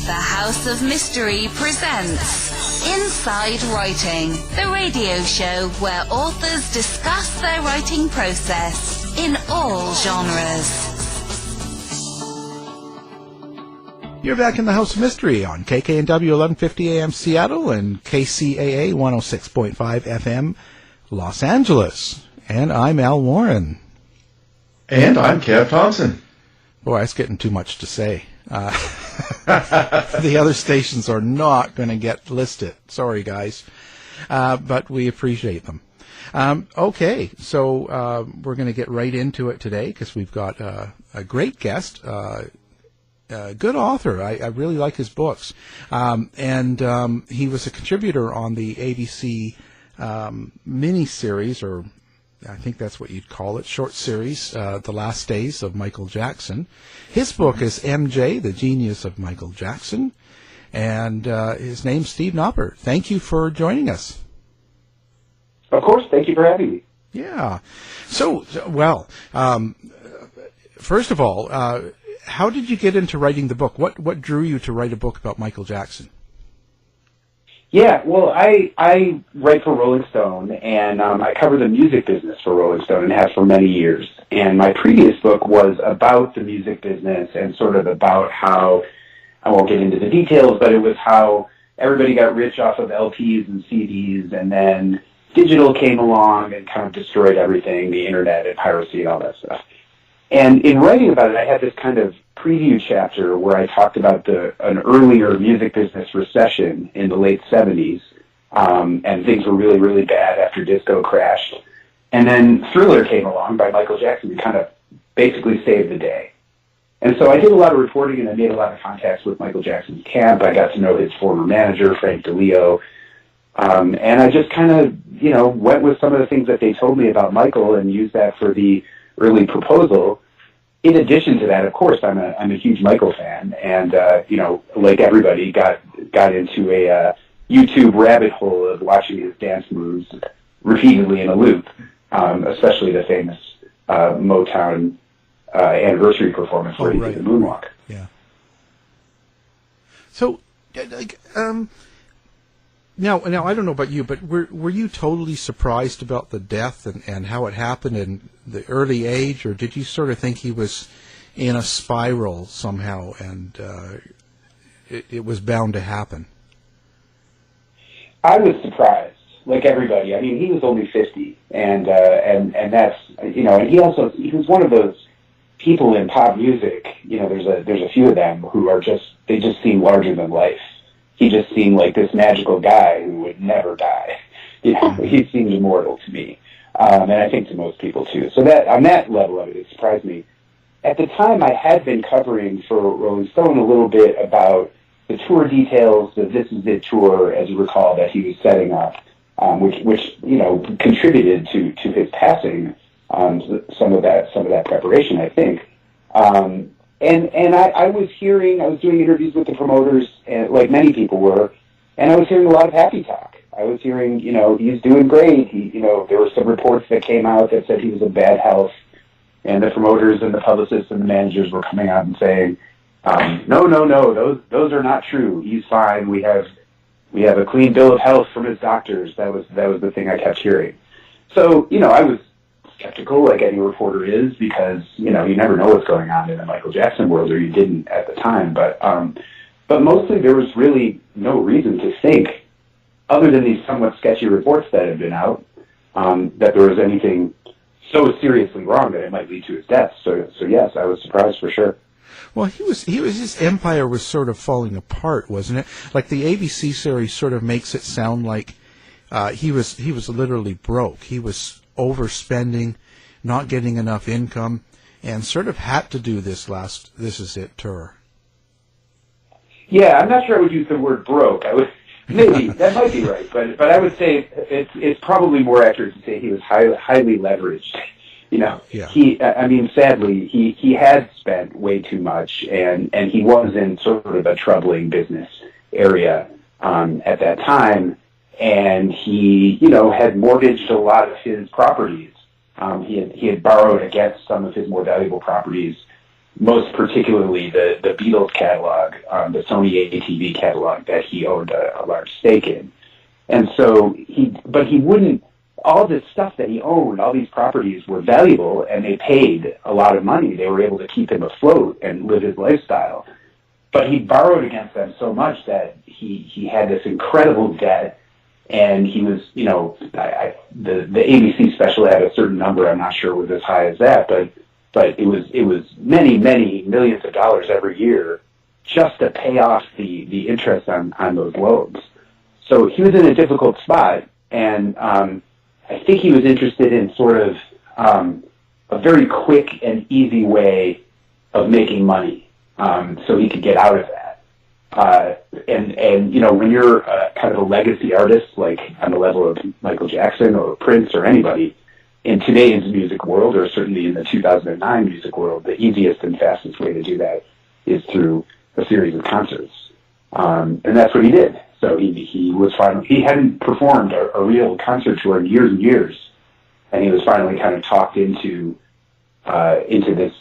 The House of Mystery presents Inside Writing, the radio show where authors discuss their writing process in all genres. You're back in the House of Mystery on KKNW 1150 AM Seattle and KCAA 106.5 FM Los Angeles. And I'm Al Warren. And I'm Kev Thompson. Boy, that's getting too much to say. The other stations are not going to get listed. Sorry, guys. But we appreciate them. Okay, so we're going to get right into it today because we've got a great guest, good author. I really like his books. And he was a contributor on the ABC mini-series, or I think that's what you'd call it, short series, The Last Days of Michael Jackson. His book is MJ, The Genius of Michael Jackson, and his name's Steve Knopper. Thank you for joining us. Of course, thank you for having me. Yeah. So, well, first of all, how did you get into writing the book? What drew you to write a book about Michael Jackson? Yeah, well, I write for Rolling Stone, and I cover the music business for Rolling Stone and have for many years. And my previous book was about the music business and sort of about how, I won't get into the details, but it was how everybody got rich off of LPs and CDs, and then digital came along and kind of destroyed everything, the internet and piracy and all that stuff. And in writing about it, I had this kind of preview chapter where I talked about an earlier music business recession in the late 70s, and things were really, really bad after disco crashed. And then Thriller came along by Michael Jackson and kind of basically saved the day. And so I did a lot of reporting, and I made a lot of contacts with Michael Jackson's camp. I got to know his former manager, Frank DeLeo, and I just kind of, went with some of the things that they told me about Michael and used that for the early proposal. In addition to that, of course, I'm a huge Michael fan, and like everybody, got into a YouTube rabbit hole of watching his dance moves repeatedly in a loop, especially the famous Motown anniversary performance where he did the moonwalk. Yeah. So, Now I don't know about you, but were you totally surprised about the death and how it happened in the early age, or did you sort of think he was in a spiral somehow and it was bound to happen? I was surprised, like everybody. I mean, he was only 50, and that's and he was one of those people in pop music. There's a few of them who are just seem larger than life. He just seemed like this magical guy who would never die. He seemed immortal to me, and I think to most people too. So that on that level of it surprised me. At the time, I had been covering for Rolling Stone a little bit about the tour details, the This Is It tour, as you recall, that he was setting up, which contributed to his passing. Some of that preparation, I think. And I was doing interviews with the promoters, like many people were, and I was hearing a lot of happy talk. I was hearing, he's doing great. There were some reports that came out that said he was in bad health, and the promoters and the publicists and the managers were coming out and saying, no, those are not true. He's fine. We have a clean bill of health from his doctors. That was the thing I kept hearing. So, I was skeptical, like any reporter is, because you never know what's going on in the Michael Jackson world, or you didn't at the time. But mostly there was really no reason to think, other than these somewhat sketchy reports that had been out, that there was anything so seriously wrong that it might lead to his death. So yes, I was surprised for sure. Well, his empire was sort of falling apart, wasn't it? Like the ABC series sort of makes it sound like he was literally broke. He was overspending, not getting enough income, and sort of had to do this This Is It tour. Yeah, I'm not sure I would use the word broke. Maybe that might be right, but I would say it's probably more accurate to say he was highly leveraged. Yeah. Sadly, he had spent way too much, and he was in sort of a troubling business area at that time. And he, had mortgaged a lot of his properties. He had borrowed against some of his more valuable properties most particularly the Beatles catalog, the Sony ATV catalog that he owned a large stake in. And so he wouldn't, all this stuff that he owned, all these properties were valuable, and they paid a lot of money. They were able to keep him afloat and live his lifestyle. But he borrowed against them so much that he had this incredible debt, and he was, the ABC special had a certain number. I'm not sure it was as high as that, but it was many, many millions of dollars every year just to pay off the interest on those loans. So he was in a difficult spot, and I think he was interested in sort of a very quick and easy way of making money, so he could get out of that. And when you're kind of a legacy artist, like on the level of Michael Jackson or Prince or anybody, in today's music world, or certainly in the 2009 music world, the easiest and fastest way to do that is through a series of concerts. And that's what he did. So he hadn't performed a real concert tour in years and years, and he was finally kind of talked into this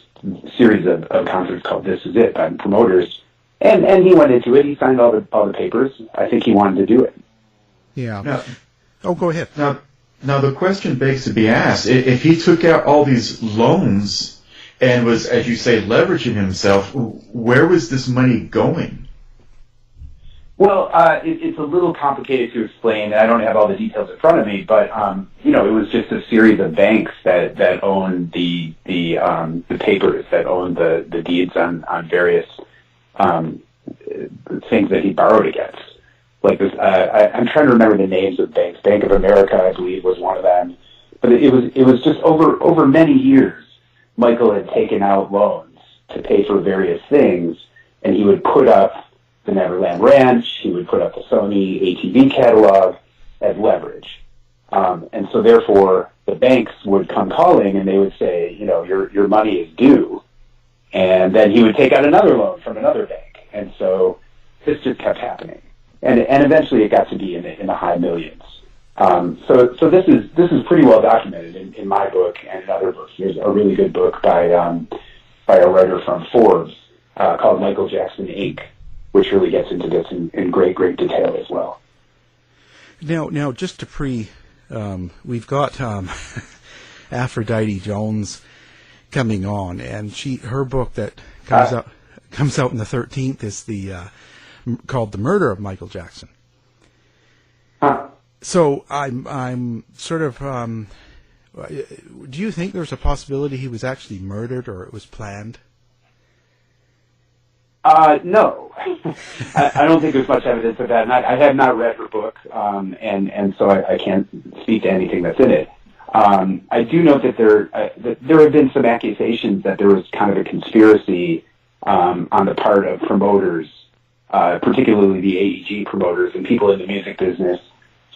series of concerts called This Is It by promoters, and he went into it. He signed all the papers. I think he wanted to do it. Yeah. Go ahead. Now the question begs to be asked: if he took out all these loans and was, as you say, leveraging himself, where was this money going? Well, it's a little complicated to explain, and I don't have all the details in front of me. But it was just a series of banks that owned the papers, that owned the deeds on various things that he borrowed against. Like this, I'm trying to remember the names of banks. Bank of America, I believe, was one of them. But it was just over many years, Michael had taken out loans to pay for various things, and he would put up the Neverland Ranch, he would put up the Sony ATV catalog as leverage. And so therefore the banks would come calling and they would say, your money is due. And then he would take out another loan from another bank. And so this just kept happening. And eventually it got to be in the high millions. So this is pretty well documented in my book and in other books. There's a really good book by a writer from Forbes called Michael Jackson Inc., which really gets into this in great detail as well. Now, just to we've got Aphrodite Jones coming on, and her book that comes out on the 13th is called "The Murder of Michael Jackson." So I'm sort of. Do you think there's a possibility he was actually murdered, or it was planned? No, I don't think there's much evidence of that. And I have not read her book, and so I can't speak to anything that's in it. I do note that there have been some accusations that there was kind of a conspiracy on the part of promoters, particularly the AEG promoters and people in the music business,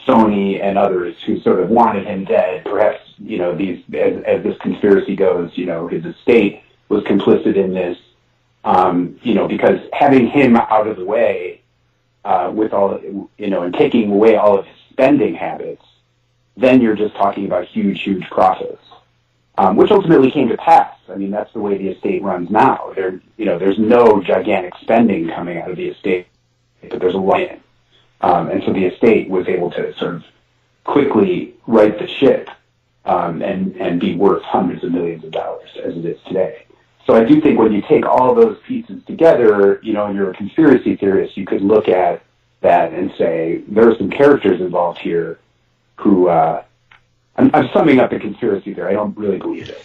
Sony and others, who sort of wanted him dead. Perhaps, as this conspiracy goes, his estate was complicit in this. Because having him out of the way, with all, and taking away all of his spending habits, then you're just talking about huge profits, which ultimately came to pass. I mean, that's the way the estate runs now. There's no gigantic spending coming out of the estate, but there's a lot in. And so the estate was able to sort of quickly right the ship, and be worth hundreds of millions of dollars as it is today. So I do think when you take all those pieces together, and you're a conspiracy theorist, you could look at that and say, there are some characters involved here who, I'm summing up the conspiracy there. I don't really believe it.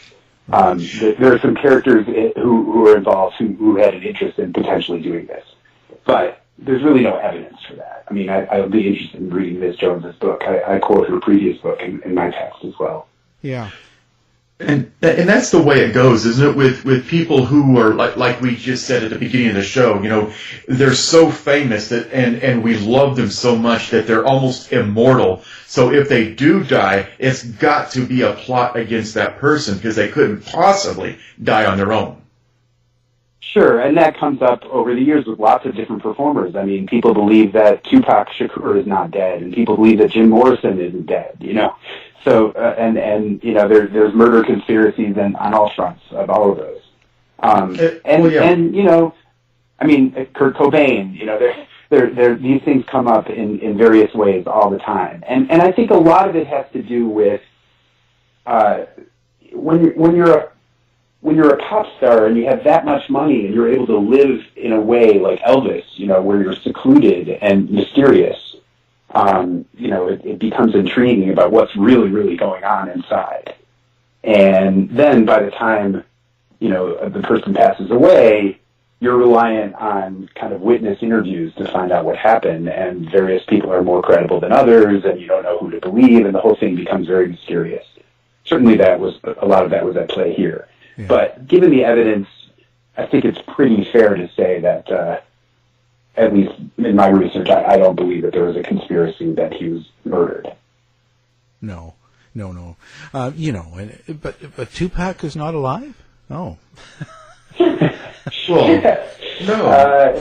There are some characters who are involved who had an interest in potentially doing this. But there's really no evidence for that. I mean, I would be interested in reading Ms. Jones's book. I quote her previous book in my text as well. Yeah. And that's the way it goes, isn't it? With people who are like we just said at the beginning of the show, they're so famous and we love them so much that they're almost immortal. So if they do die, it's got to be a plot against that person because they couldn't possibly die on their own. Sure, and that comes up over the years with lots of different performers. I mean, people believe that Tupac Shakur is not dead, and people believe that Jim Morrison isn't dead. So, there's murder conspiracies on all fronts of all of those. And you know, I mean, Kurt Cobain, you know, these things come up in various ways all the time, and I think a lot of it has to do with when you're a pop star and you have that much money and you're able to live in a way like Elvis, you know, where you're secluded and mysterious, you know, it becomes intriguing about what's really, really going on inside. And then by the time, you know, the person passes away, you're reliant on kind of witness interviews to find out what happened, and various people are more credible than others, and you don't know who to believe, and the whole thing becomes very mysterious. Certainly a lot of that was at play here. Yeah. But given the evidence, I think it's pretty fair to say that, at least in my research, I don't believe that there was a conspiracy that he was murdered. No. You know, but Tupac is not alive? Oh. Well, no.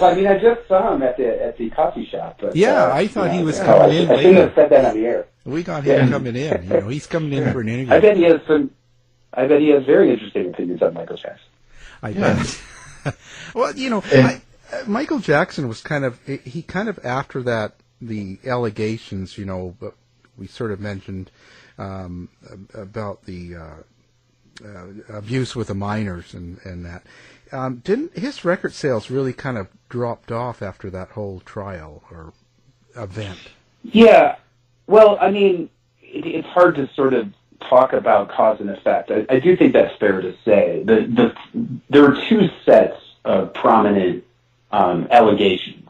I mean, I just saw him at the coffee shop. But, I thought he was coming in later. I shouldn't have said that on the air. We got him coming in. You know, he's coming in for an interview. I bet he has very interesting opinions on Michael Jackson. I bet. Well, you know, Michael Jackson was kind of after that, the allegations, you know, we sort of mentioned about the abuse with the minors and that. Didn't his record sales really kind of dropped off after that whole trial or event? Yeah. Well, I mean, it's hard to sort of talk about cause and effect. I do think that's fair to say. There were two sets of prominent allegations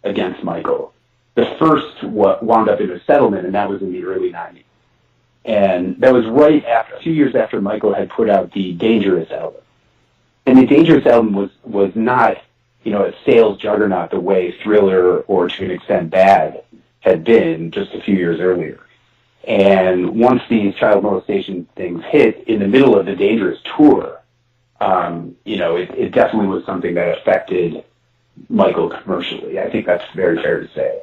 against Michael. The first wound up in a settlement, and that was in the early 90s. And that was a few years after Michael had put out the Dangerous album. And the Dangerous album was not, you know, a sales juggernaut the way Thriller or to an extent Bad had been just a few years earlier. And once these child molestation things hit in the middle of the Dangerous tour, you know, it definitely was something that affected Michael commercially. I think that's very fair to say.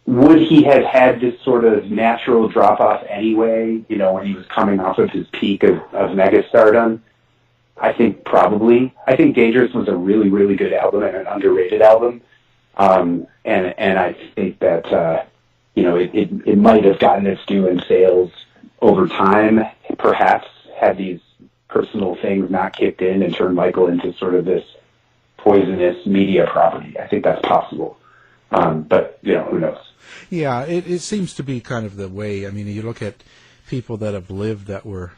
Would he have had this sort of natural drop-off anyway, you know, when he was coming off of his peak of megastardom? I think probably. I think Dangerous was a really, really good album and an underrated album. And I think that, you know, it might have gotten its due in sales over time, perhaps, had these personal things not kicked in and turned Michael into sort of this poisonous media property. I think that's possible. But, you know, who knows? Yeah, it seems to be kind of the way. I mean, you look at people that have lived that were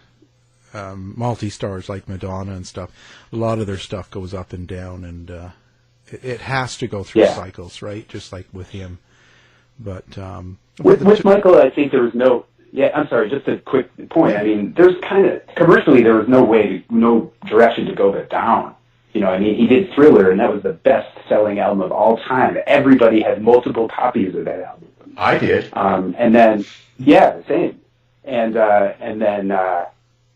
multi-stars like Madonna and stuff. A lot of their stuff goes up and down, and it has to go through cycles, right? Just like with him. But with Michael, I think there was no. Yeah, I'm sorry. Just a quick point. I mean, there's kind of commercially there was no direction to go but down. You know, I mean, he did Thriller, and that was the best-selling album of all time. Everybody had multiple copies of that album. I did. And then, the same. And then,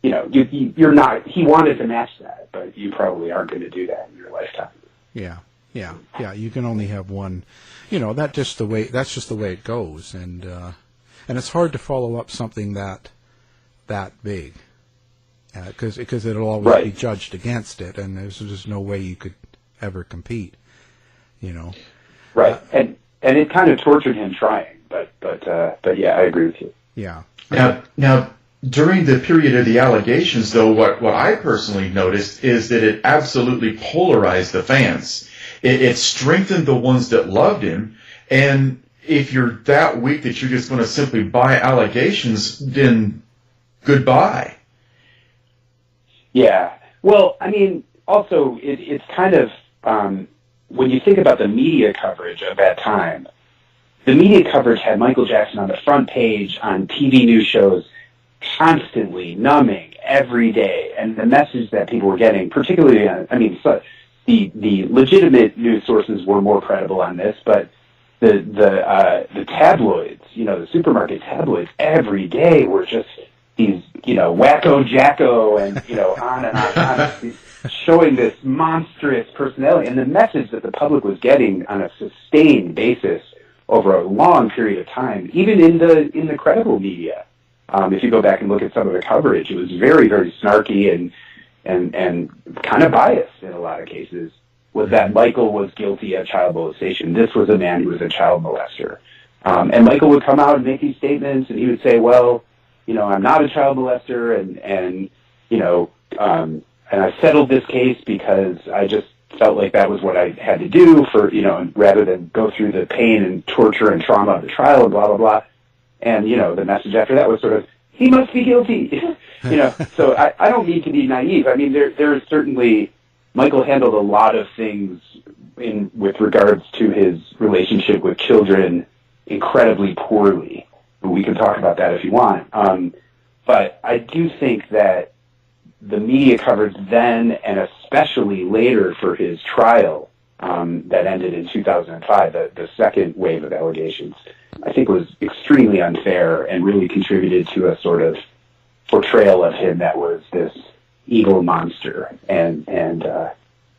you know, you're not. He wanted to match that, but you probably aren't going to do that in your lifetime. Yeah. You can only have one. You know, that's just the way it goes, and it's hard to follow up something that big. Because it'll always be judged against it, and there's just no way you could ever compete, you know. Right, and it kind of tortured him trying, but yeah, I agree with you. Yeah. Now, during the period of the allegations, though, what I personally noticed is that it absolutely polarized the fans. It strengthened the ones that loved him, and if you're that weak that you're just going to simply buy allegations, then goodbye. Yeah. Well, I mean, also, it's kind of, when you think about the media coverage of that time, the media coverage had Michael Jackson on the front page on TV news shows constantly, numbing, every day. And the message that people were getting, particularly, I mean, so the legitimate news sources were more credible on this, but the tabloids, you know, the supermarket tabloids, every day were just these, you know, wacko jacko and, you know, on and on, showing this monstrous personality. And the message that the public was getting on a sustained basis over a long period of time, even in the credible media. If you go back and look at some of the coverage, it was very, very snarky and, and kind of biased in a lot of cases, was that Michael was guilty of child molestation. This was a man who was a child molester. And Michael would come out and make these statements, and he would say, well, I'm not a child molester, and I settled this case because I just felt like that was what I had to do for, rather than go through the pain and torture and trauma of the trial and blah, blah, blah. And, the message after that was sort of, he must be guilty. So I don't mean to be naive. I mean, there is certainly, Michael handled a lot of things with regards to his relationship with children incredibly poorly. We can talk about that if you want. But I do think that the media coverage then, and especially later for his trial that ended in 2005, the second wave of allegations, I think was extremely unfair and really contributed to a sort of portrayal of him that was this evil monster. And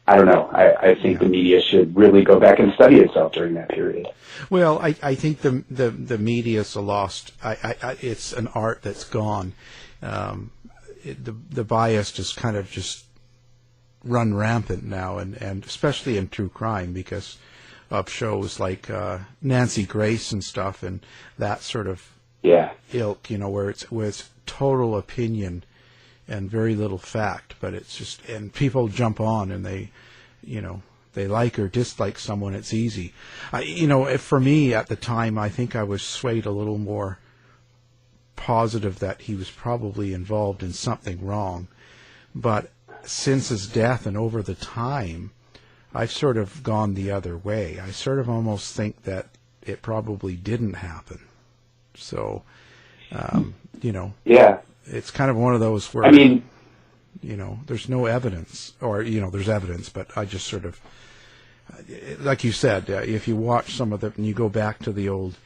I don't know. I think the media should really go back and study itself during that period. Well, I think the media's a lost. It's an art that's gone. The bias just kind of just run rampant now, and especially in true crime because of shows like Nancy Grace and stuff, and that sort of ilk, where it's total opinion and very little fact, but it's just, and people jump on and they like or dislike someone. It's easy. For me at the time, I think I was swayed a little more positive that he was probably involved in something wrong. But since his death and over the time, I've sort of gone the other way. I sort of almost think that it probably didn't happen. So, it's kind of one of those where, there's no evidence, or, there's evidence, but I just sort of, like you said, if you watch some of and you go back to the old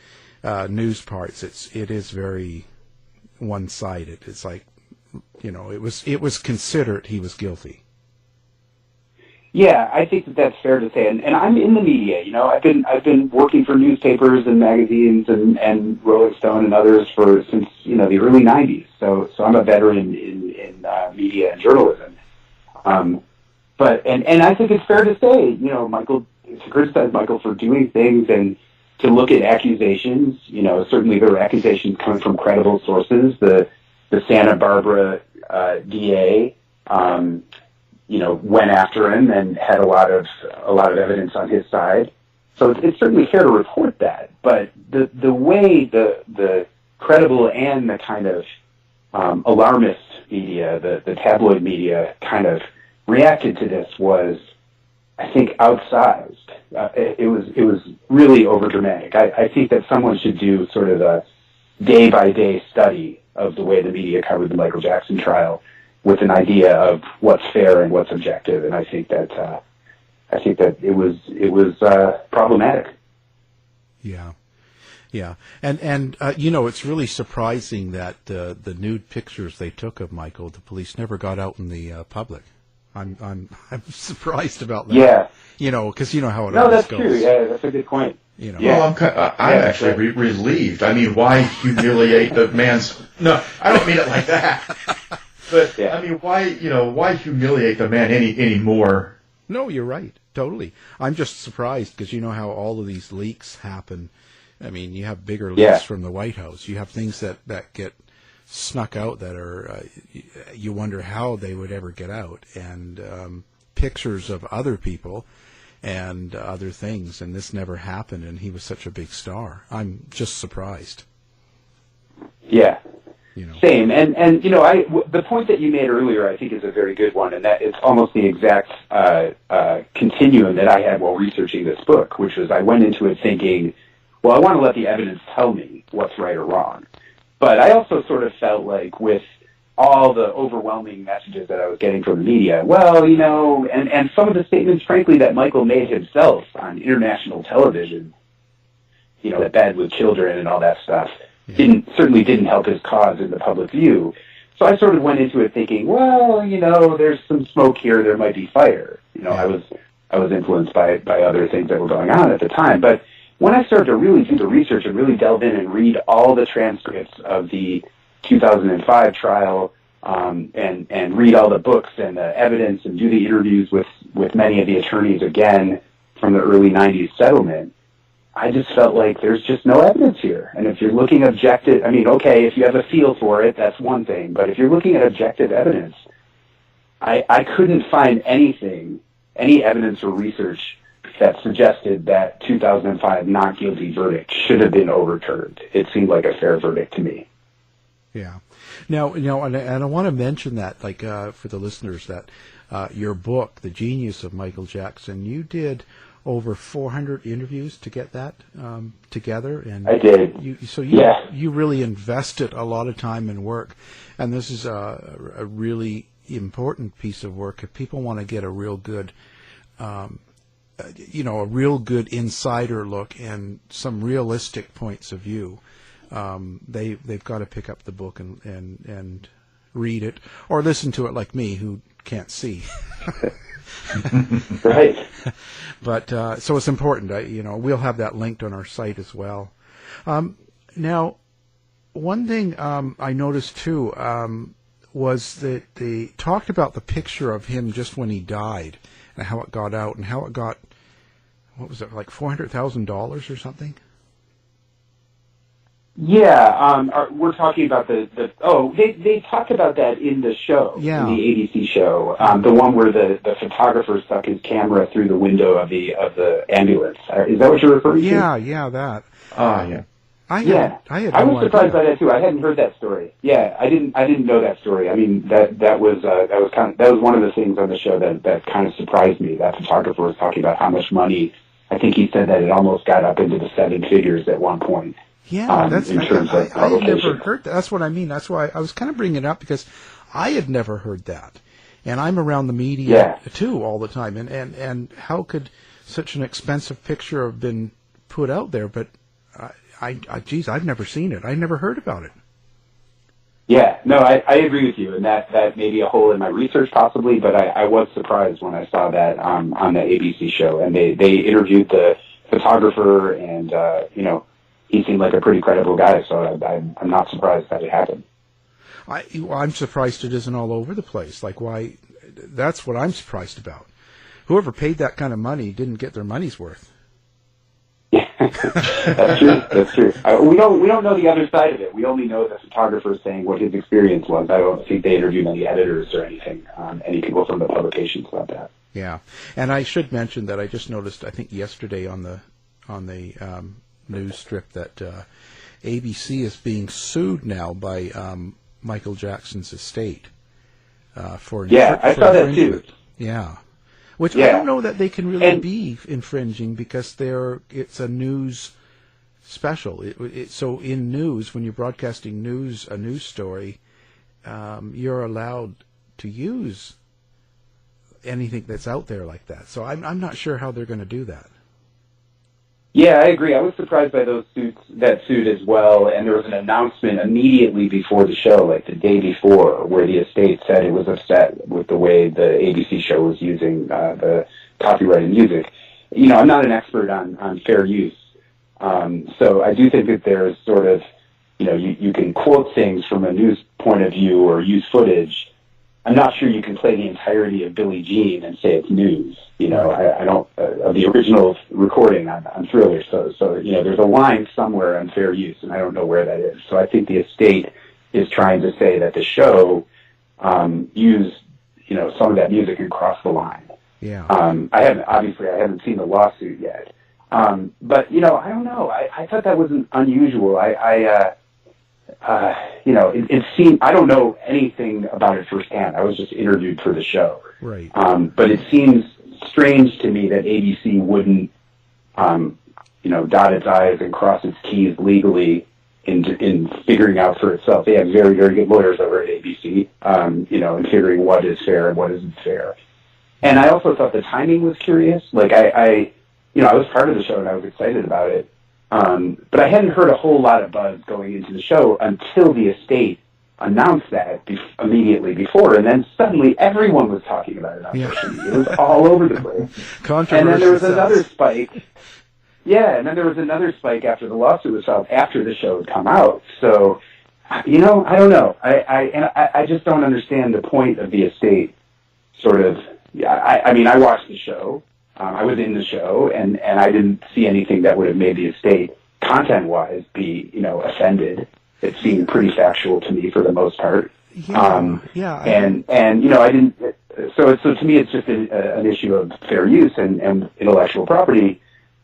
news parts, it is very one-sided. It's like, it was considered he was guilty. Yeah, I think that's fair to say, and I'm in the media. I've been working for newspapers and magazines and Rolling Stone and others since the early '90s. So I'm a veteran in media and journalism. But I think it's fair to say, Michael, to criticize Michael for doing things and to look at accusations. Certainly there were accusations coming from credible sources. The Santa Barbara DA. Went after him and had a lot of evidence on his side. So it's certainly fair to report that. But the way the credible and the kind of alarmist media, the tabloid media, kind of reacted to this was, I think, outsized. It was really overdramatic. I think that someone should do sort of a day-by-day study of the way the media covered the Michael Jackson trial, with an idea of what's fair and what's objective, and I think that it was problematic. Yeah, and it's really surprising that the nude pictures they took of Michael, the police never got out in the public. I'm surprised about that. Yeah, because you know how it always goes. No, that's true. Yeah, that's a good point. Well, I'm actually relieved. I mean, why humiliate the man's? No, I don't mean it like that. But I mean, why humiliate the man any more? No, you're right. Totally. I'm just surprised because you know how all of these leaks happen. I mean, you have bigger leaks from the White House. You have things that get snuck out that are you wonder how they would ever get out, and pictures of other people and other things, and this never happened. And he was such a big star. I'm just surprised. Yeah. Same, and the point that you made earlier, I think, is a very good one, and that it's almost the exact continuum that I had while researching this book, which was I went into it thinking, well, I want to let the evidence tell me what's right or wrong, but I also sort of felt like with all the overwhelming messages that I was getting from the media, well, and some of the statements, frankly, that Michael made himself on international television, that bad with children and all that stuff, certainly didn't help his cause in the public view. So I sort of went into it thinking, well, there's some smoke here. There might be fire. I was influenced by other things that were going on at the time. But when I started to really do the research and really delve in and read all the transcripts of the 2005 trial, and read all the books and the evidence and do the interviews with many of the attorneys again from the early 90s settlement, I just felt like there's just no evidence here. And if you're looking objective, I mean, okay, if you have a feel for it, that's one thing. But if you're looking at objective evidence, I couldn't find any evidence or research that suggested that 2005 not guilty verdict should have been overturned. It seemed like a fair verdict to me. Yeah. Now, and I want to mention that, like, for the listeners, that your book, The Genius of Michael Jackson, you did over 400 interviews to get that together. And I did. You really invested a lot of time and work. And this is a really important piece of work. If people want to get a real good, a real good insider look and some realistic points of view, they've got to pick up the book and read it, or listen to it like me, who can't see. Right. But so it's important. We'll have that linked on our site as well. Now, one thing I noticed too was that they talked about the picture of him just when he died and how it got out and how it got, what was it, like $400,000 or something? Yeah, we're talking about they talked about that in the show, in the ABC show, the one where the photographer stuck his camera through the window of the ambulance. Is that what you're referring to? Yeah, that. Yeah. I was surprised by that too. I hadn't heard that story. Yeah, I didn't know that story. I mean, that was one of the things on the show that kind of surprised me. That photographer was talking about how much money. I think he said that it almost got up into the seven figures at one point. Yeah, I had never heard that. That's what I mean. That's why I was kind of bringing it up, because I had never heard that, and I'm around the media too all the time. And how could such an expensive picture have been put out there? But I've never seen it. I never heard about it. Yeah, no, I agree with you, and that may be a hole in my research possibly, but I was surprised when I saw that on the ABC show, and they interviewed the photographer, and he seemed like a pretty credible guy, so I'm not surprised that it happened. I'm surprised it isn't all over the place. Like, why? That's what I'm surprised about. Whoever paid that kind of money didn't get their money's worth. Yeah, that's true. We don't know the other side of it. We only know the photographer saying what his experience was. I don't think they interviewed any editors or anything, any people from the publications about that. Yeah, and I should mention that I just noticed, I think yesterday on the news strip, that ABC is being sued now by Michael Jackson's estate for I saw that too. Yeah, which I don't know that they can really be infringing, because it's a news special. So in news, when you're broadcasting a news story, you're allowed to use anything that's out there like that. So I'm not sure how they're going to do that. Yeah, I agree. I was surprised by that suit as well, and there was an announcement immediately before the show, like the day before, where the estate said it was upset with the way the ABC show was using the copyrighted music. I'm not an expert on fair use, so I do think that there's sort of, you can quote things from a news point of view or use footage. I'm not sure you can play the entirety of Billie Jean and say it's news. I don't, of the original recording on Thriller. So, there's a line somewhere on fair use, and I don't know where that is. So I think the estate is trying to say that the show used, some of that music and crossed the line. Yeah. I haven't seen the lawsuit yet. But, I don't know. I thought that wasn't unusual. It seemed, I don't know anything about it firsthand. I was just interviewed for the show. Right. But it seems strange to me that ABC wouldn't, dot its I's and cross its T's legally in figuring out for itself. They have very, very good lawyers over at ABC, in figuring what is fair and what isn't fair. And I also thought the timing was curious. Like, I was part of the show and I was excited about it. But I hadn't heard a whole lot of buzz going into the show until the estate announced that immediately before, and then suddenly everyone was talking about it on social media. It was all over the place. And then there was another spike. Yeah, and then there was another spike after the lawsuit was filed, after the show had come out. So You know, I don't know. I just don't understand the point of the estate. Sort of. I mean, I watched the show. I was in the show, and I didn't see anything that would have made the estate, content-wise, be, you know, offended. It seemed pretty factual to me for the most part. Yeah. And you know, I didn't. So to me, it's just an issue of fair use and intellectual property.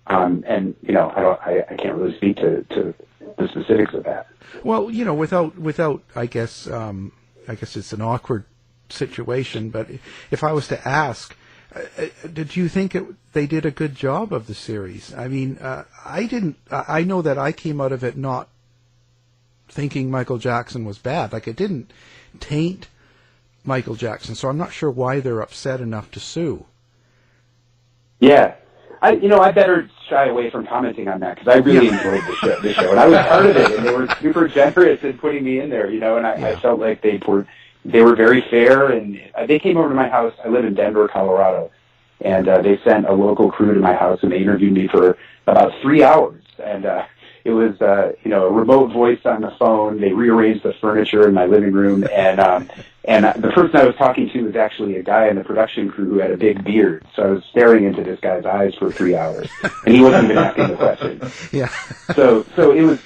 And you know, I can't really speak to the specifics of that. Well, you know, without, I guess it's an awkward situation. But if I was to ask, did you think they did a good job of the series? I mean, I didn't. I know that I came out of it not thinking Michael Jackson was bad. Like, it didn't taint Michael Jackson, so I'm not sure why they're upset enough to sue. Yeah. I better shy away from commenting on that, because I really enjoyed the show, and I was part of it, and they were super generous in putting me in there, you know, and I felt like they were very fair, and they came over to my house. I live in Denver, Colorado, and they sent a local crew to my house, and they interviewed me for about 3 hours, and it was, you know, a remote voice on the phone. They rearranged the furniture in my living room, and the person I was talking to was actually a guy in the production crew who had a big beard. So I was staring into this guy's eyes for 3 hours, and he wasn't even asking the question. Yeah. So it was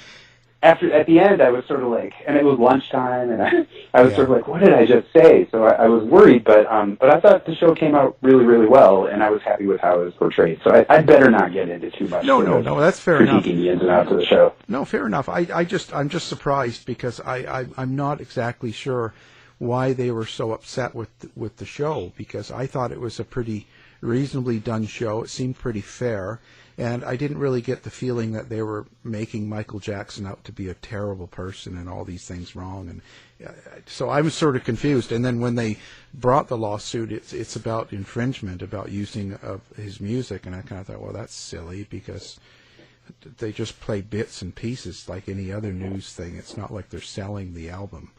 at the end, I was sort of like, and it was lunchtime, and I was sort of like, what did I just say? So I was worried, but I thought the show came out really, really well, and I was happy with how it was portrayed. So I'd better not get into too much. No, that's fair enough. Critiquing the ins and outs of the show. No, fair enough. I'm just surprised, because I'm not exactly sure why they were so upset with the show, because I thought it was a pretty reasonably done show. It seemed pretty fair, and I didn't really get the feeling that they were making Michael Jackson out to be a terrible person and all these things wrong. And so I was sort of confused. And then when they brought the lawsuit, it's about infringement, about using of his music, and I kind of thought, well, that's silly, because they just play bits and pieces like any other news thing. It's not like they're selling the album.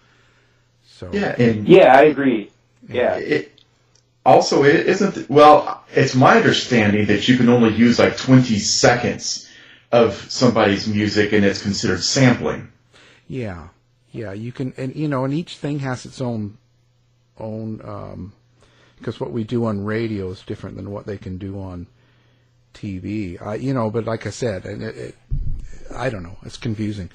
So I agree. Yeah. It's my understanding that you can only use like 20 seconds of somebody's music, and it's considered sampling. Yeah, you can, and you know, and each thing has its own, because what we do on radio is different than what they can do on TV. But like I said, I don't know, it's confusing.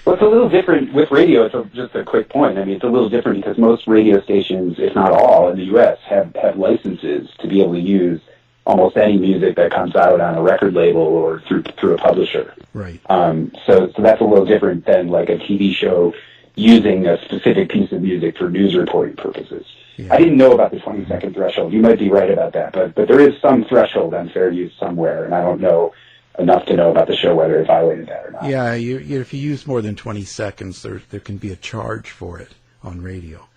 Well, it's a little different with radio. Just a quick point. I mean, it's a little different because most radio stations, if not all, in the U.S. have licenses to be able to use almost any music that comes out on a record label or through a publisher. Right. So that's a little different than like a TV show using a specific piece of music for news reporting purposes. Yeah. I didn't know about the 20-second threshold. You might be right about that, but there is some threshold on fair use somewhere, and I don't know enough to know about the show whether it violated that or not. Yeah, if you use more than 20 seconds, there can be a charge for it on radio.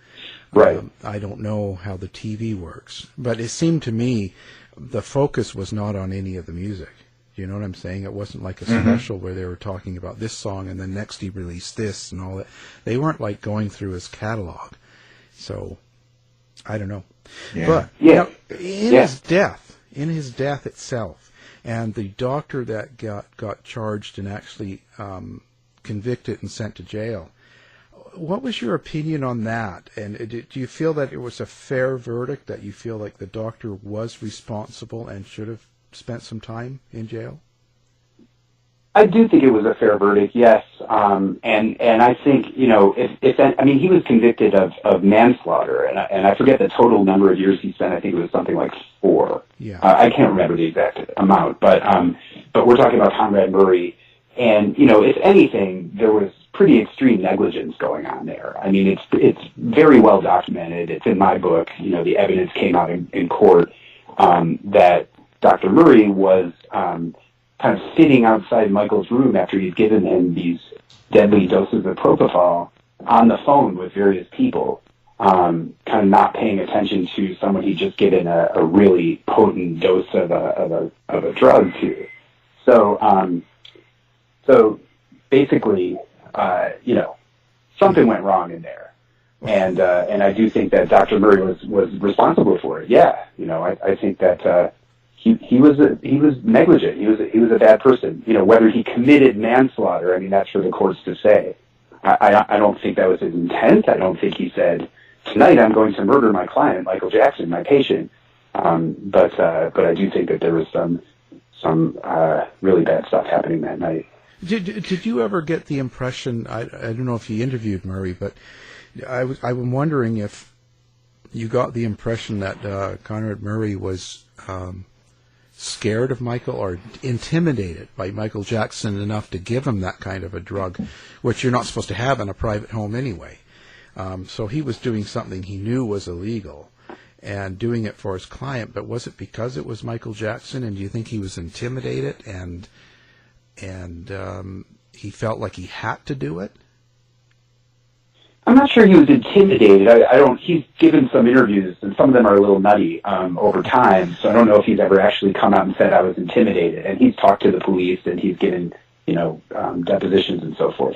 Right. I don't know how the TV works, but it seemed to me the focus was not on any of the music. You know what I'm saying? It wasn't like a special where they were talking about this song and then next he released this and all that. They weren't like going through his catalog. So, I don't know. Yeah. But his death itself, and the doctor that got charged and actually convicted and sent to jail, what was your opinion on that? And do you feel that it was a fair verdict, that you feel like the doctor was responsible and should have spent some time in jail? I do think it was a fair verdict, yes. And I think, he was convicted of manslaughter, and I forget the total number of years he spent. I think it was something like 4. Yeah. I can't remember the exact amount, but we're talking about Conrad Murray. And, if anything, there was pretty extreme negligence going on there. I mean, it's very well documented. It's in my book. The evidence came out in court that Dr. Murray was kind of sitting outside Michael's room after he'd given him these deadly doses of propofol on the phone with various people, kind of not paying attention to someone he'd just given a really potent dose of a drug to. So basically, something went wrong in there. And I do think that Dr. Murray was responsible for it. Yeah. I think that, he was negligent. He was a bad person. Whether he committed manslaughter, I mean, that's for the courts to say. I don't think that was his intent. I don't think he said, tonight I'm going to murder my client, Michael Jackson, my patient. But I do think that there was some really bad stuff happening that night. Did you ever get the impression? I don't know if you interviewed Murray, but I'm wondering if you got the impression that Conrad Murray was scared of Michael or intimidated by Michael Jackson enough to give him that kind of a drug, which you're not supposed to have in a private home anyway. So he was doing something he knew was illegal and doing it for his client, but was it because it was Michael Jackson, and do you think he was intimidated and he felt like he had to do it? I'm not sure he was intimidated. He's given some interviews, and some of them are a little nutty over time, so I don't know if he's ever actually come out and said I was intimidated. And he's talked to the police, and he's given, depositions and so forth.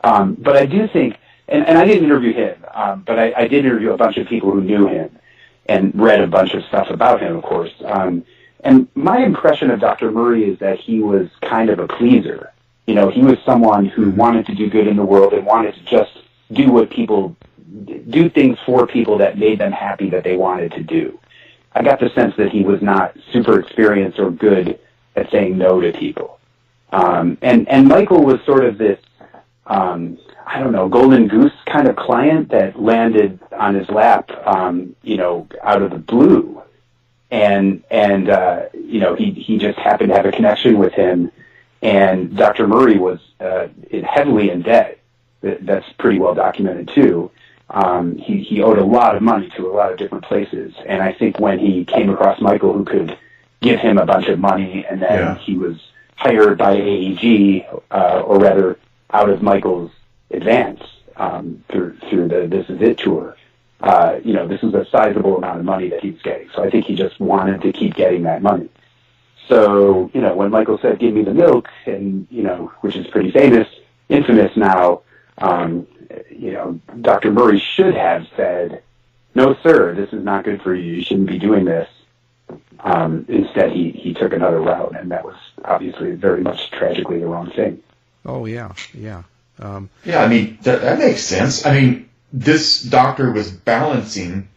But I do think, and I didn't interview him, but I did interview a bunch of people who knew him and read a bunch of stuff about him, of course. And my impression of Dr. Murray is that he was kind of a pleaser. He was someone who wanted to do good in the world and wanted to just do things for people that made them happy that they wanted to do. I got the sense that he was not super experienced or good at saying no to people. And Michael was sort of this, golden goose kind of client that landed on his lap, out of the blue. And he just happened to have a connection with him. And Dr. Murray was heavily in debt. That's pretty well documented too. He owed a lot of money to a lot of different places, and I think when he came across Michael, who could give him a bunch of money, and then he was hired by AEG, or rather, out of Michael's advance through the This Is It tour. This was a sizable amount of money that he was getting, so I think he just wanted to keep getting that money. So when Michael said, "Give me the milk," and which is pretty infamous now. Dr. Murray should have said, "No, sir, this is not good for you. You shouldn't be doing this." Instead, he took another route, and that was obviously very much tragically the wrong thing. Oh, yeah. That makes sense. This doctor was balancing,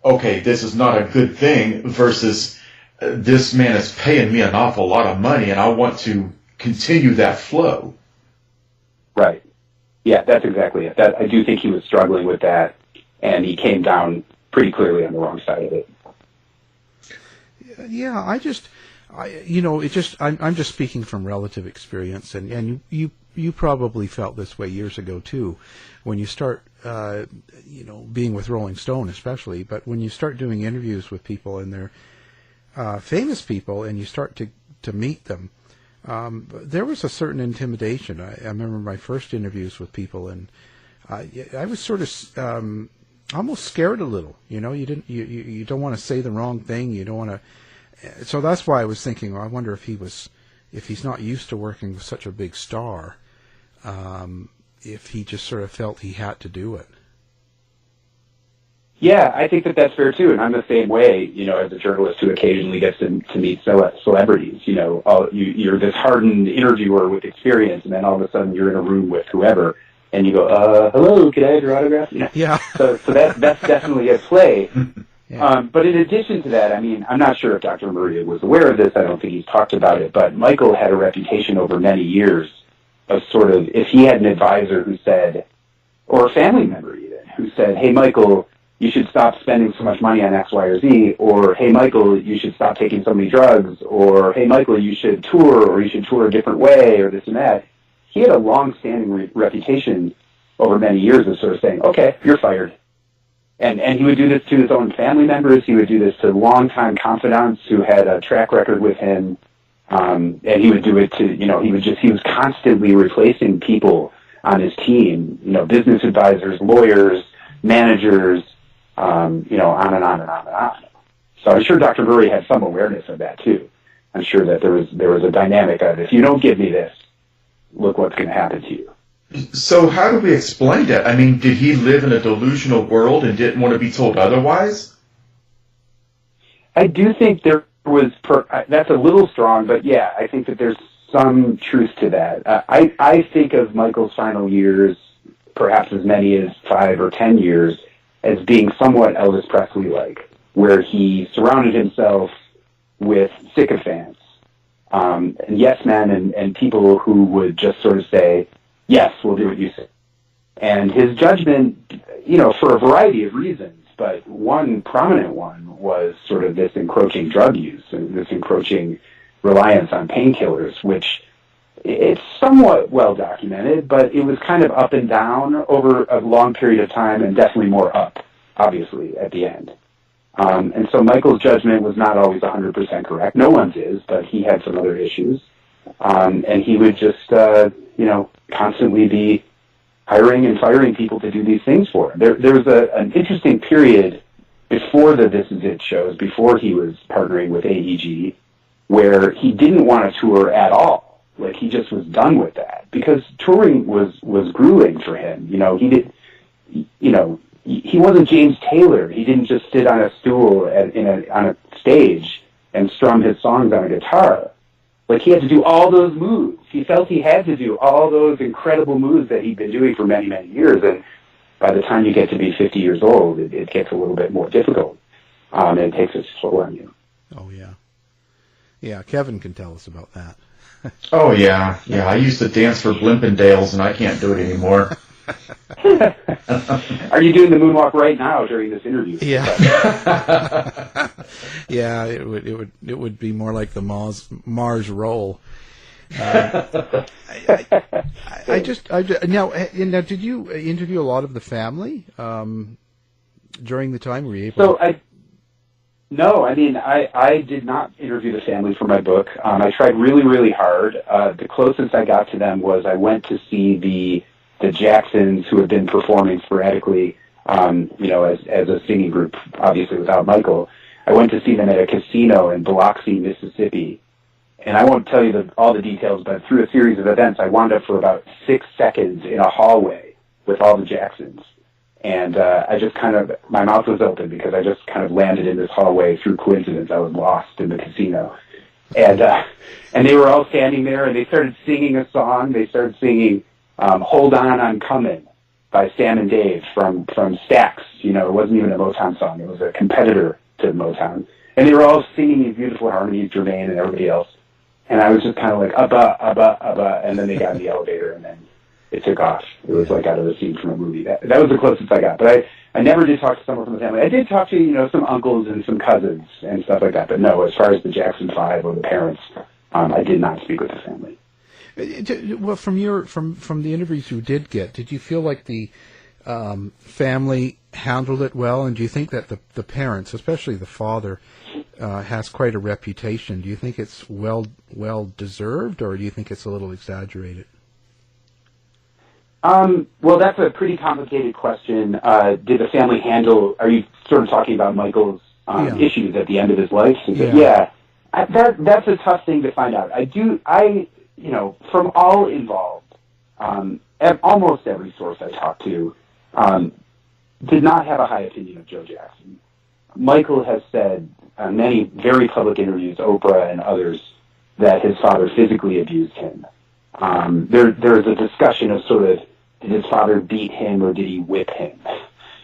okay, this is not a good thing versus this man is paying me an awful lot of money, and I want to continue that flow. Right. Yeah, that's exactly it. I do think he was struggling with that, and he came down pretty clearly on the wrong side of it. Yeah, I'm just speaking from relative experience, and you probably felt this way years ago too, when you start, being with Rolling Stone especially, but when you start doing interviews with people and they're famous people, and you start to meet them. There was a certain intimidation. I remember my first interviews with people, and I was sort of almost scared a little. You don't want to say the wrong thing. You don't want to. So that's why I was thinking. I wonder if he's not used to working with such a big star, if he just sort of felt he had to do it. Yeah, I think that's fair too, and I'm the same way. As a journalist who occasionally gets to meet celebrities, you're this hardened interviewer with experience, and then all of a sudden you're in a room with whoever, and you go, "Hello, can I have your autograph?" Yeah. So that's definitely at play. Yeah. But in addition to that, I'm not sure if Dr. Murray was aware of this. I don't think he's talked about it, but Michael had a reputation over many years of sort of, if he had an advisor who said, or a family member even, who said, "Hey, Michael, you should stop spending so much money on X, Y, or Z," or, "Hey, Michael, you should stop taking so many drugs," or, "Hey, Michael, you should tour, or you should tour a different way," or this and that. He had a long-standing reputation over many years of sort of saying, "Okay, you're fired." And he would do this to his own family members. He would do this to longtime confidants who had a track record with him. And he would do it to, he was constantly replacing people on his team, business advisors, lawyers, managers, on and on and on and on. So I'm sure Dr. Murray had some awareness of that too. I'm sure that there was a dynamic of, if you don't give me this, look what's going to happen to you. So how do we explain that? Did he live in a delusional world and didn't want to be told otherwise? I do think there was, that's a little strong, but yeah, I think that there's some truth to that. I think of Michael's final years, perhaps as many as 5 or 10 years, as being somewhat Elvis Presley-like, where he surrounded himself with sycophants, and yes men, and people who would just sort of say, yes, we'll do what you say. And his judgment, for a variety of reasons, but one prominent one was sort of this encroaching drug use and this encroaching reliance on painkillers, which it's somewhat well documented, but it was kind of up and down over a long period of time, and definitely more up, obviously, at the end. And so Michael's judgment was not always 100% correct. No one's is, but he had some other issues. And he would just, constantly be hiring and firing people to do these things for him. There was an interesting period before the This Is It shows, before he was partnering with AEG, where he didn't want to tour at all. Like, he just was done with that, because touring was grueling for him. He wasn't James Taylor. He didn't just sit on a stool on a stage and strum his songs on a guitar. Like, he had to do all those moves. He felt he had to do all those incredible moves that he'd been doing for many, many years. And by the time you get to be 50 years old, it gets a little bit more difficult. And it takes its toll on you. Oh, yeah. Yeah, Kevin can tell us about that. Oh, yeah. Yeah, I used to dance for Blimpendales, and I can't do it anymore. Are you doing the moonwalk right now during this interview? Yeah. Yeah, it would be more like the Mars roll. Now, did you interview a lot of the family during the time? Were you able? No, I did not interview the family for my book. I tried really, really hard. The closest I got to them was I went to see the Jacksons, who had been performing sporadically, as a singing group, obviously without Michael. I went to see them at a casino in Biloxi, Mississippi. And I won't tell you all the details, but through a series of events, I wound up for about 6 seconds in a hallway with all the Jacksons. And my mouth was open because I just kind of landed in this hallway through coincidence. I was lost in the casino. And they were all standing there, and they started singing a song. They started singing Hold On, I'm Coming by Sam and Dave from Stax. It wasn't even a Motown song. It was a competitor to Motown. And they were all singing these beautiful harmonies, Jermaine and everybody else. And I was just kind of like, abba, abba, abba, and then they got in the elevator, and then it took off. It was like out of the scene from a movie. That was the closest I got. But I never did talk to someone from the family. I did talk to, some uncles and some cousins and stuff like that. But no, as far as the Jackson 5 or the parents, I did not speak with the family. Well, from the interviews you did get, did you feel like the family handled it well? And do you think that the parents, especially the father, has quite a reputation? Do you think it's well deserved, or do you think it's a little exaggerated? Well, that's a pretty complicated question. Did the family handle? Are you sort of talking about Michael's issues at the end of his life? That's a tough thing to find out. From all involved, almost every source I talked to did not have a high opinion of Joe Jackson. Michael has said in many very public interviews, Oprah and others, that his father physically abused him. There's a discussion of sort of, did his father beat him or did he whip him?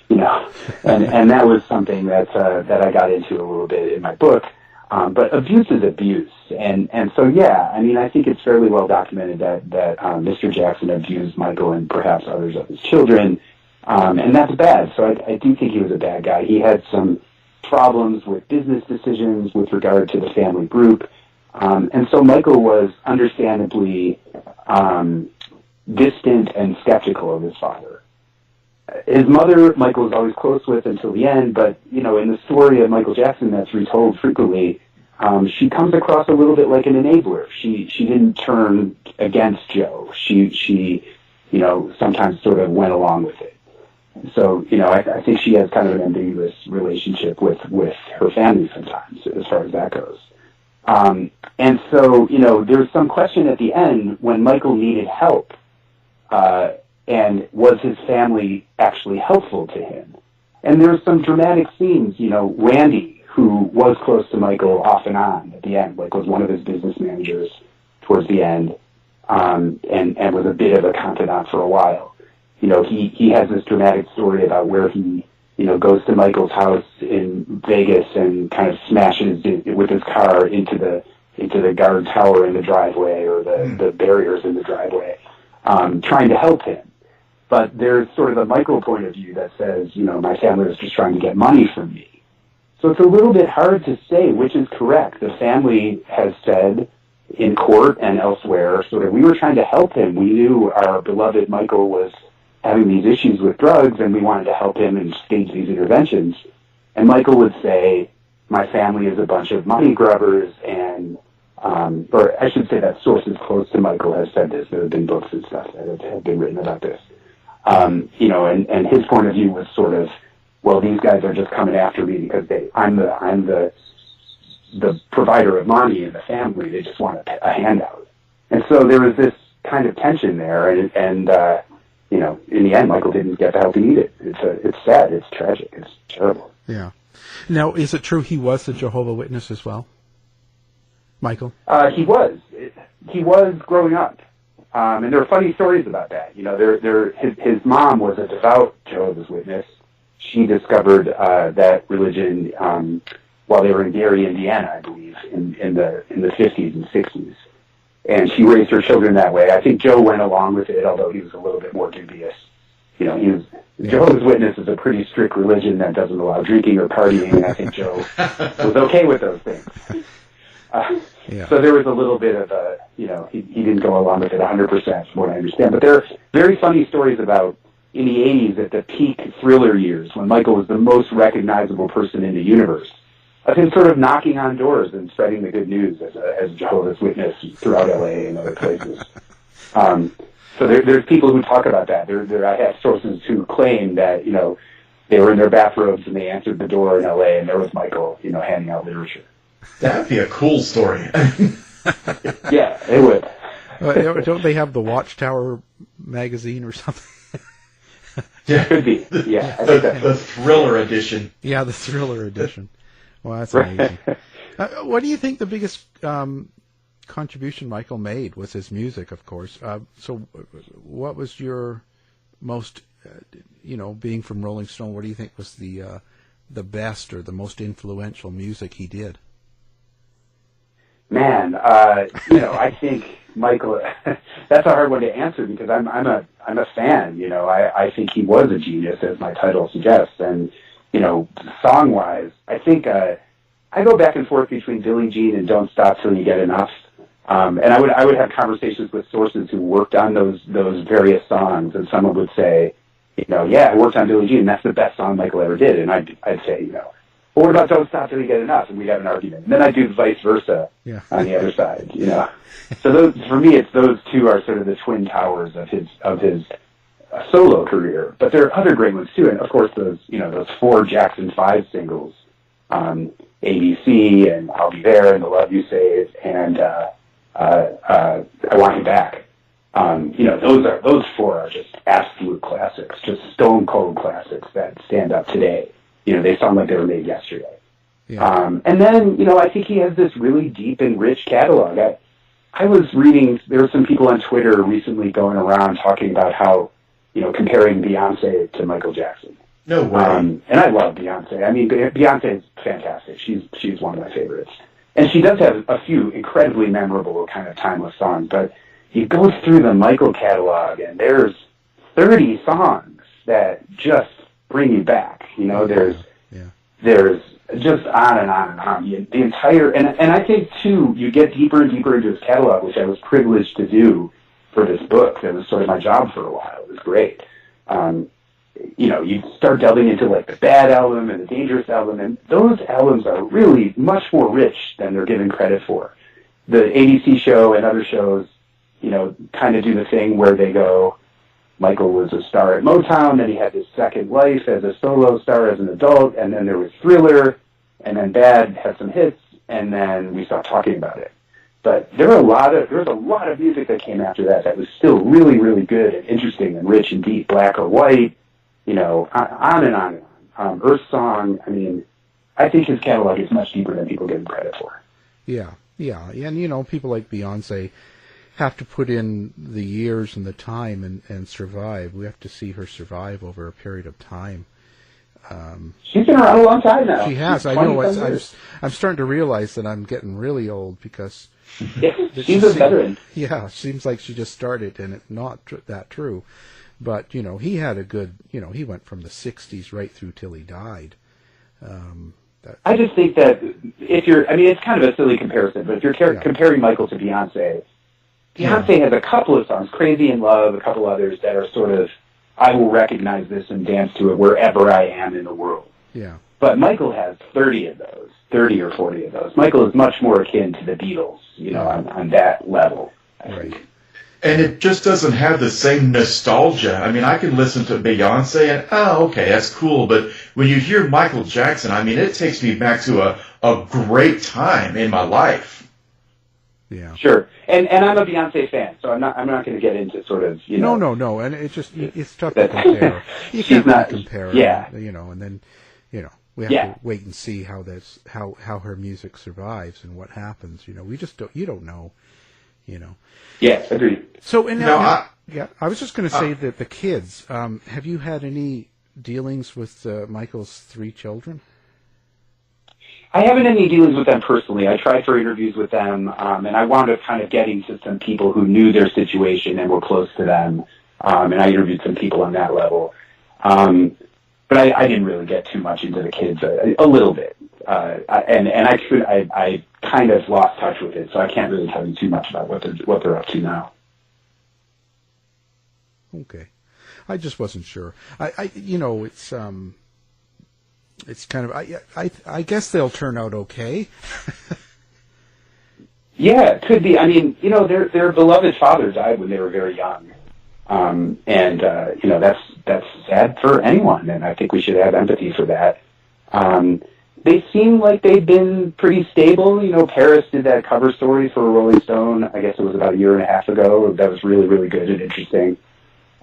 And that was something that I got into a little bit in my book. But abuse is abuse. And so, I think it's fairly well documented that Mr. Jackson abused Michael and perhaps others of his children. And that's bad. So I do think he was a bad guy. He had some problems with business decisions with regard to the family group. And so Michael was understandably distant and skeptical of his father. His mother, Michael was always close with until the end, but, in the story of Michael Jackson that's retold frequently, she comes across a little bit like an enabler. She didn't turn against Joe. She sometimes sort of went along with it. So, I think she has kind of an ambiguous relationship with her family sometimes, as far as that goes. And so, there's some question at the end when Michael needed help, and was his family actually helpful to him? And there's some dramatic scenes, Randy, who was close to Michael off and on at the end, was one of his business managers towards the end, and was a bit of a confidant for a while. He has this dramatic story about where he, goes to Michael's house in Vegas and kind of smashes it with his car into the guard tower in the driveway, or the barriers in the driveway, trying to help him. But there's sort of a Michael point of view that says, my family was just trying to get money from me. So it's a little bit hard to say which is correct. The family has said in court and elsewhere, sort of, we were trying to help him. We knew our beloved Michael was having these issues with drugs, and we wanted to help him and stage these interventions. And Michael would say, my family is a bunch of money grubbers, and, or I should say that sources close to Michael have said this. There have been books and stuff that have been written about this. And his point of view was sort of, well, these guys are just coming after me because I'm the provider of money in the family. They just want a handout. And so there was this kind of tension there, and in the end, Michael didn't get the help he needed. It's sad. It's tragic. It's terrible. Yeah. Now, is it true he was a Jehovah's Witness as well, Michael? He was. He was growing up. And there are funny stories about that. His mom was a devout Jehovah's Witness. She discovered that religion while they were in Gary, Indiana, I believe, in the 50s and 60s. And she raised her children that way. I think Joe went along with it, although he was a little bit more dubious. Jehovah's Witness is a pretty strict religion that doesn't allow drinking or partying, and I think Joe was okay with those things. So there was a little bit of he didn't go along with it 100%, from what I understand. But there are very funny stories about, in the 80s, at the peak Thriller years, when Michael was the most recognizable person in the universe, of him sort of knocking on doors and spreading the good news as a Jehovah's Witness throughout LA and other places. So there's people who talk about that. I have sources who claim that, they were in their bathrobes and they answered the door in LA and there was Michael, handing out literature. That'd be a cool story. Yeah, it would. Don't they have the Watchtower magazine or something? Yeah. Could be. Yeah. I think the Thriller edition. Yeah, the Thriller edition. Well, that's amazing. What do you think the biggest contribution Michael made was his music, of course. So what was your most, being from Rolling Stone, what do you think was the best or the most influential music he did? Man, I think Michael, that's a hard one to answer because I'm a fan, I think he was a genius, as my title suggests. And, song-wise, I think, I go back and forth between Billie Jean and Don't Stop Till You Get Enough. And I would have conversations with sources who worked on those various songs, and someone would say, I worked on Billie Jean, and that's the best song Michael ever did. And I'd say, well, what about Don't Stop Till You Get Enough? And we'd have an argument. And then I'd do vice versa on the other side, So for me, it's those two are sort of the twin towers of his solo career. But there are other great ones too, and of course those 4 Jackson 5 singles, ABC and I'll Be There and The Love You Save and I Want You Back. Those 4 are just absolute classics, just stone cold classics that stand up today. They sound like they were made yesterday. Yeah. And then, I think he has this really deep and rich catalog. I was reading, there were some people on Twitter recently going around talking about how, comparing Beyonce to Michael Jackson. No way. And I love Beyonce. I mean, Beyonce is fantastic. She's one of my favorites. And she does have a few incredibly memorable kind of timeless songs, but you go through the Michael catalog and there's 30 songs that just bring you back. There's just on and on and on. The entire, and I think too, you get deeper and deeper into his catalog, which I was privileged to do for this book. That was sort of my job for a while. It was great. You start delving into like the Bad album and the Dangerous album, and those albums are really much more rich than they're given credit for. The ABC show and other shows, kind of do the thing where they go, Michael was a star at Motown, then he had his second life as a solo star as an adult, and then there was Thriller, and then Bad had some hits, and then we stopped talking about it. But there was a lot of music that came after that was still really, really good and interesting and rich and deep. Black or White, on and on and on. Earth Song, I think his catalog is much deeper than people give him credit for. Yeah, and people like Beyonce, have to put in the years and the time and survive. We have to see her survive over a period of time. She's been around a long time now. She has. I know. I'm starting to realize that I'm getting really old because she's a veteran. Yeah, seems like she just started, and it's not that true. But he had a good. He went from the '60s right through till he died. I just think that it's kind of a silly comparison, but if you're comparing Michael to Beyonce has a couple of songs, Crazy in Love, a couple others that are sort of, I will recognize this and dance to it wherever I am in the world. Yeah. But Michael has 30 of those, 30 or 40 of those. Michael is much more akin to the Beatles, on that level, I think. And it just doesn't have the same nostalgia. I mean, I can listen to Beyonce and, okay, that's cool. But when you hear Michael Jackson, I mean, it takes me back to a great time in my life. Yeah. Sure. And I'm a Beyonce fan, so I'm not going to get into sort of, No. And it's tough to compare. You can't really compare. Yeah. And then, we have to wait and see how her music survives and what happens. We just don't, you don't know, Yeah, agreed. So, I was just going to say that the kids, have you had any dealings with Michael's 3 children? I haven't any dealings with them personally. I tried for interviews with them, and I wound up kind of getting to some people who knew their situation and were close to them, and I interviewed some people on that level. But I didn't really get too much into the kids, a little bit. I kind of lost touch with it, so I can't really tell you too much about what they're up to now. Okay. I just wasn't sure. It's kind of, I guess they'll turn out okay. Yeah, it could be. I mean, their beloved father died when they were very young. That's sad for anyone, and I think we should have empathy for that. They seem like they've been pretty stable. Paris did that cover story for Rolling Stone. I guess it was about a year and a half ago. That was really, really good and interesting.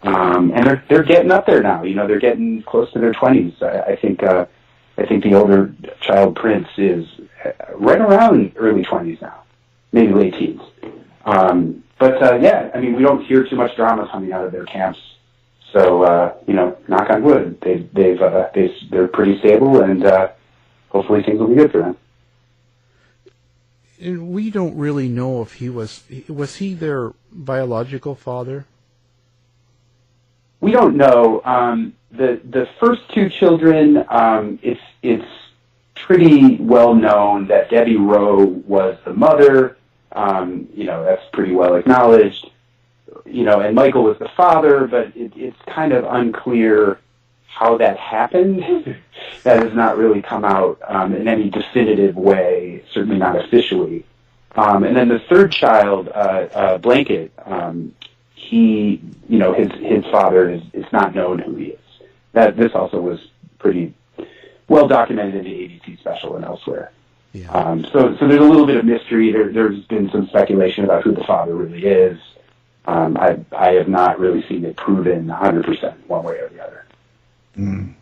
And they're getting up there now. They're getting close to their 20s. I think the older child, Prince, is right around early 20s now, maybe late teens. We don't hear too much drama coming out of their camps. So, knock on wood, they're pretty stable, and hopefully things will be good for them. And we don't really know if was he their biological father? We don't know. The first 2 children, it's pretty well known that Debbie Rowe was the mother. That's pretty well acknowledged. And Michael was the father, but it's kind of unclear how that happened. That has not really come out in any definitive way, certainly not officially. And then the third child, Blanket, his father is not known who he is. This also was pretty well documented in the ABC special and elsewhere. Yeah. So there's a little bit of mystery. There's been some speculation about who the father really is. I have not really seen it proven 100% one way or the other. Mm.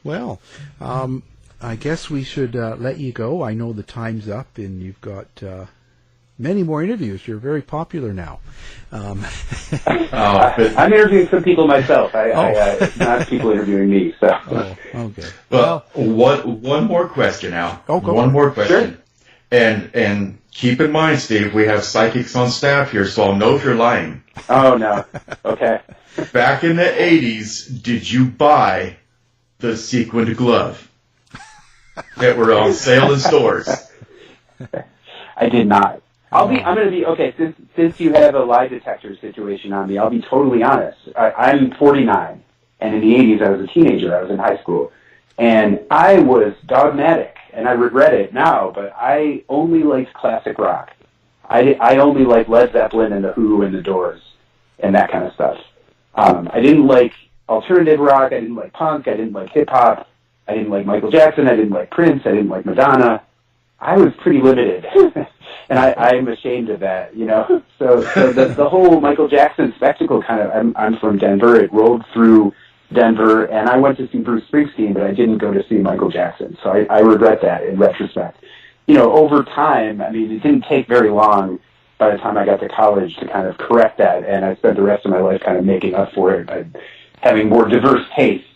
Well, I guess we should let you go. I know the time's up, and you've got many more interviews. You're very popular now. I'm interviewing some people myself. Not people interviewing me. So. Oh, okay. Well, one more question now. Oh, go one on. more question. Sure. And keep in mind, Steve, we have psychics on staff here, so I'll know if you're lying. Oh, no. Okay. Back in the 80s, did you buy the sequined glove that were on sale in stores? I did not. I'm going to be, okay, since you have a lie detector situation on me, I'll be totally honest. I'm 49, and in the 80s I was a teenager. I was in high school, and I was dogmatic, and I regret it now, but I only liked classic rock. I only liked Led Zeppelin and The Who and The Doors and that kind of stuff. I didn't like alternative rock. I didn't like punk. I didn't like hip-hop. I didn't like Michael Jackson. I didn't like Prince. I didn't like Madonna. I was pretty limited. And I'm ashamed of that, So the whole Michael Jackson spectacle kind of, I'm from Denver. It rolled through Denver, and I went to see Bruce Springsteen, but I didn't go to see Michael Jackson. So I regret that in retrospect. Over time, I mean, it didn't take very long by the time I got to college to kind of correct that, and I spent the rest of my life kind of making up for it by having more diverse tastes.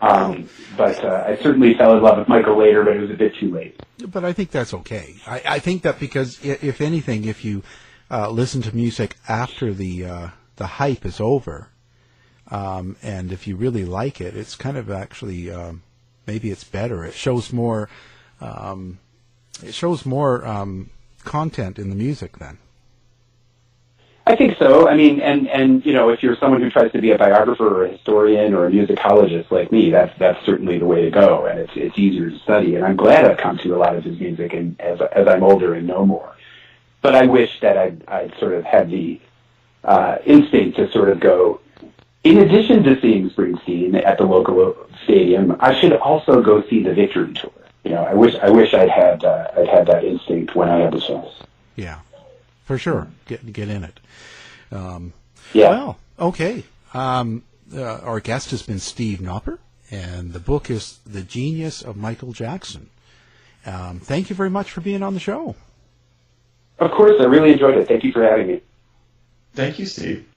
But I certainly fell in love with Michael later, but it was a bit too late. But I think that's okay. I think that because, if anything, if you listen to music after the hype is over, and if you really like it, it's kind of actually maybe it's better. It shows more. It shows more content in the music then. I think so. I mean, and you know, if you're someone who tries to be a biographer or a historian or a musicologist like me, that's certainly the way to go, and it's easier to study. And I'm glad I've come to a lot of his music, and as I'm older and know more. But I wish that I'd sort of had the instinct to sort of go. In addition to seeing Springsteen at the local stadium, I should also go see the Victory Tour. You know, I wish I'd had that instinct when I had the chance. Yeah, for sure. Get in it. Yeah. Well, okay. Our guest has been Steve Knopper, and the book is The Genius of Michael Jackson. Thank you very much for being on the show. Of course, I really enjoyed it. Thank you for having me. Thank you, Steve.